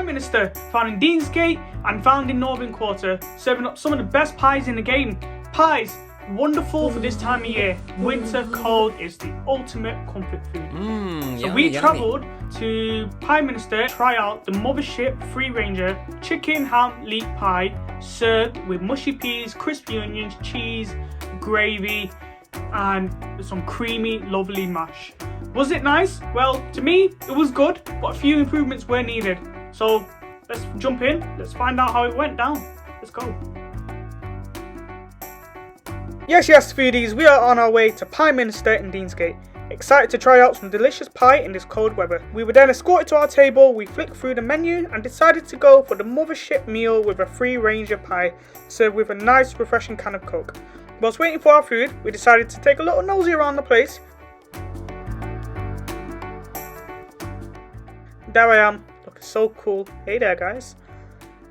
Pie Minister, found in Deansgate and found in Northern Quarter, serving up some of the best pies in the game. Pies, wonderful for this time of year. Winter cold is the ultimate comfort food. So we travelled to Pie Minister to try out the Mothership Free Ranger chicken ham leek pie, served with mushy peas, crispy onions, cheese, gravy, and some creamy, lovely mash. Was it nice? Well, to me, it was good, but a few improvements were needed. So let's jump in. Let's find out how it went down. Let's go. Yes, foodies, we are on our way to Pie Minister in Deansgate. Excited to try out some delicious pie in this cold weather. We were then escorted to our table, we flicked through the menu and decided to go for the Mothership meal with a Free Ranger pie, served with a nice refreshing can of Coke. Whilst waiting for our food, we decided to take a little nosy around the place. There I am, looking so cool. Hey there guys.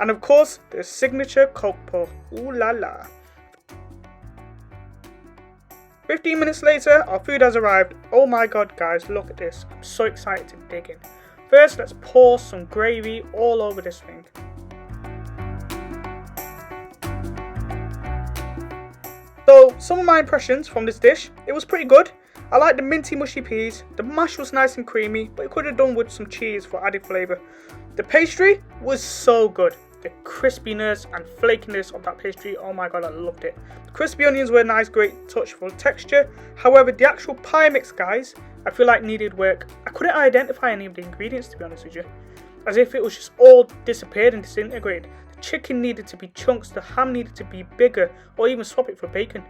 And of course, the signature Coke pour. Ooh la la. 15 minutes later, our food has arrived. Oh my god guys, look at this. I'm so excited to dig in. First, let's pour some gravy all over this thing. So, some of my impressions from this dish, it was pretty good. I like the minty mushy peas, the mash was nice and creamy, but it could have done with some cheese for added flavour. The pastry was so good. The crispiness and flakiness of that pastry, oh my god, I loved it. The crispy onions were a nice, great touch for texture. However, the actual pie mix, guys, I feel like needed work. I couldn't identify any of the ingredients, to be honest with you. As if it was just all disappeared and disintegrated. The chicken needed to be chunks, the ham needed to be bigger, or even swap it for bacon.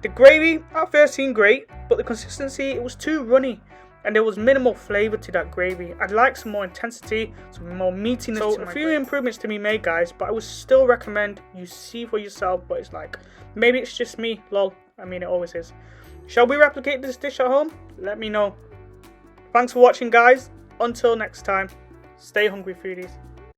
The gravy, at first seemed great, but the consistency, it was too runny. And there was minimal flavour to that gravy. I'd like some more intensity, some more meatiness. So a few improvements to be made, guys, but I would still recommend you see for yourself what it's like. Maybe it's just me, lol. I mean, it always is. Shall we replicate this dish at home? Let me know. Thanks for watching, guys. Until next time, stay hungry, foodies.